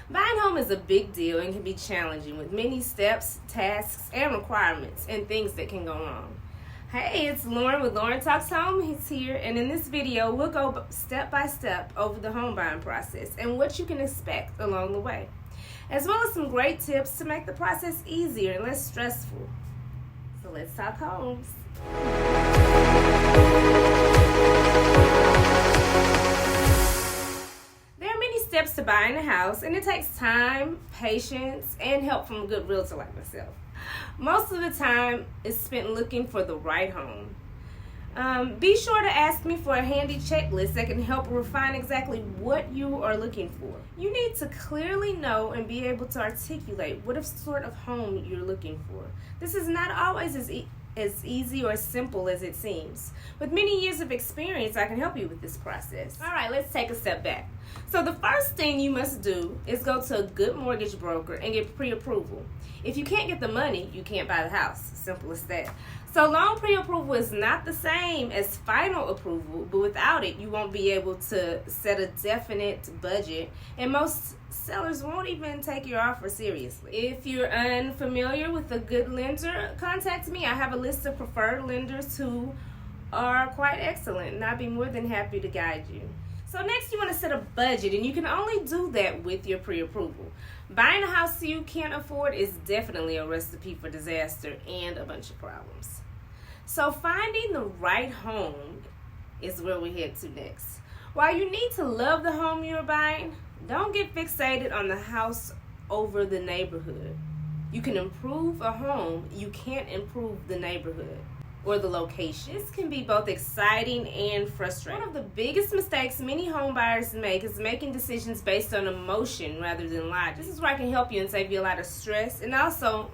Buying a home is a big deal and can be challenging with many steps, tasks, and requirements and things that can go wrong. Hey, it's Lauren with Lauren Talks Home. He's here, and in this video, we'll go step by step over the home buying process and what you can expect along the way, as well as some great tips to make the process easier and less stressful. So let's talk homes. There are many steps to buying a house, and it takes time, patience, and help from a good realtor like myself. Most of the time is spent looking for the right home. Be sure to ask me for a handy checklist that can help refine exactly what you are looking for. You need to clearly know and be able to articulate what sort of home you're looking for. This is not always as easy or as simple as it seems. With many years of experience, I can help you with this process. All right, let's take a step back. So the first thing you must do is go to a good mortgage broker and get pre-approval. If you can't get the money, you can't buy the house. Simple as that. So loan pre-approval is not the same as final approval, but without it, you won't be able to set a definite budget, and most sellers won't even take your offer seriously. If you're unfamiliar with a good lender, contact me. I have a list of preferred lenders who are quite excellent, and I'd be more than happy to guide you. So next, you want to set a budget, and you can only do that with your pre-approval. Buying a house you can't afford is definitely a recipe for disaster and a bunch of problems. So finding the right home is where we head to next. While you need to love the home you're buying, don't get fixated on the house over the neighborhood. You can improve a home, you can't improve the neighborhood or the location. This can be both exciting and frustrating. One of the biggest mistakes many home buyers make is making decisions based on emotion rather than logic. This is where I can help you and save you a lot of stress and also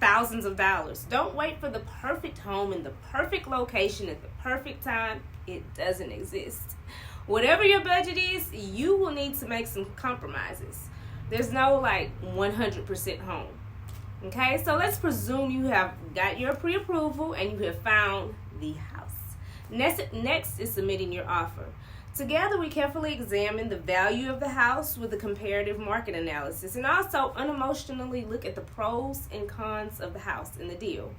thousands of dollars. Don't wait for the perfect home in the perfect location at the perfect time. It doesn't exist. Whatever your budget is, you will need to make some compromises. There's no 100% home. Okay, so let's presume you have got your pre-approval and you have found the house. Next is submitting your offer. Together, we carefully examine the value of the house with a comparative market analysis and also unemotionally look at the pros and cons of the house and the deal.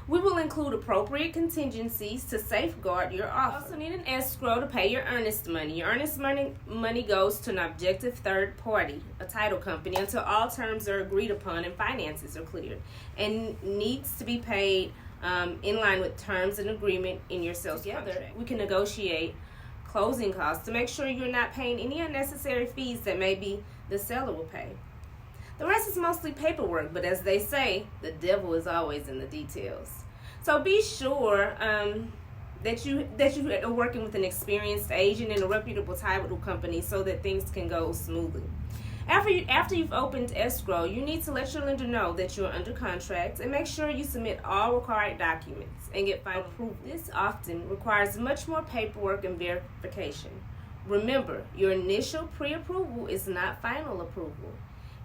We will include appropriate contingencies to safeguard your offer. You also need an escrow to pay your earnest money. Your earnest money goes to an objective third party, a title company, until all terms are agreed upon and finances are cleared, and needs to be paid in line with terms and agreement in your sales contract. We can negotiate closing costs to make sure you're not paying any unnecessary fees that maybe the seller will pay. The rest is mostly paperwork, but as they say, the devil is always in the details. So be sure that you are working with an experienced agent and a reputable title company so that things can go smoothly. After you've opened escrow, you need to let your lender know that you're under contract and make sure you submit all required documents and get final approval. This often requires much more paperwork and verification. Remember, your initial pre-approval is not final approval.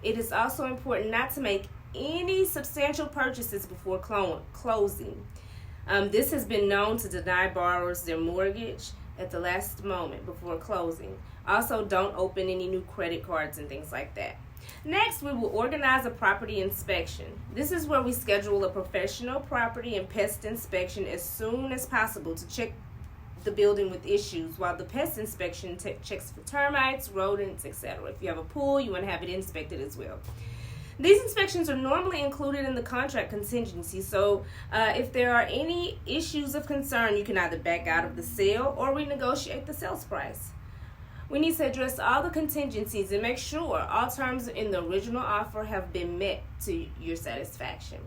It is also important not to make any substantial purchases before closing. This has been known to deny borrowers their mortgage at the last moment before closing. Also, don't open any new credit cards and things like that. Next, we will organize a property inspection. This is where we schedule a professional property and pest inspection as soon as possible to check the building with issues, while the pest inspection checks for termites, rodents, etc. If you have a pool, you want to have it inspected as well. These inspections are normally included in the contract contingency, so if there are any issues of concern, you can either back out of the sale or renegotiate the sales price. We need to address all the contingencies and make sure all terms in the original offer have been met to your satisfaction.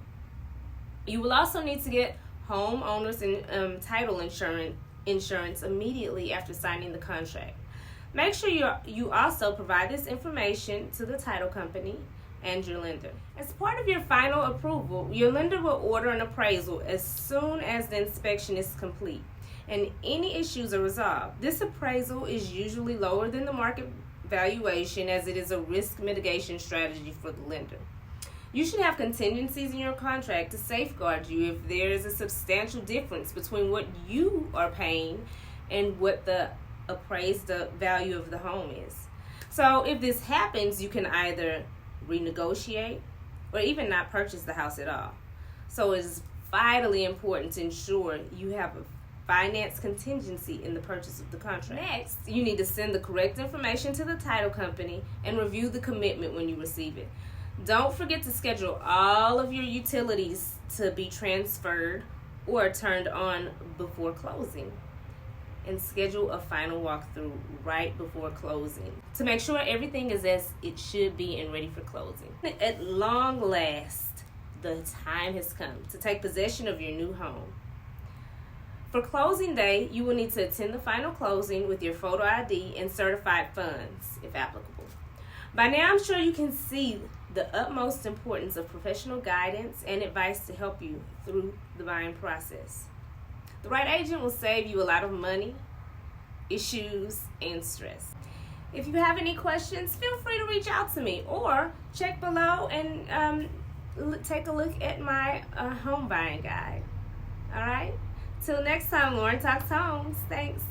You will also need to get homeowners and title insurance immediately after signing the contract. Make sure you also provide this information to the title company and your lender. As part of your final approval, your lender will order an appraisal as soon as the inspection is complete and any issues are resolved. This appraisal is usually lower than the market valuation, as it is a risk mitigation strategy for the lender. You should have contingencies in your contract to safeguard you if there is a substantial difference between what you are paying and what the appraised value of the home is. So if this happens, you can either renegotiate or even not purchase the house at all. So it's vitally important to ensure you have a finance contingency in the purchase of the contract. Next, you need to send the correct information to the title company and review the commitment when you receive it. Don't forget to schedule all of your utilities to be transferred or turned on before closing. And schedule a final walkthrough right before closing to make sure everything is as it should be and ready for closing. At long last, the time has come to take possession of your new home. For closing day, you will need to attend the final closing with your photo ID and certified funds, if applicable. By now, I'm sure you can see the utmost importance of professional guidance and advice to help you through the buying process. The right agent will save you a lot of money, issues, and stress. If you have any questions, feel free to reach out to me or check below and take a look at my home buying guide. All right? Till next time, Lauren Talks Homes. Thanks.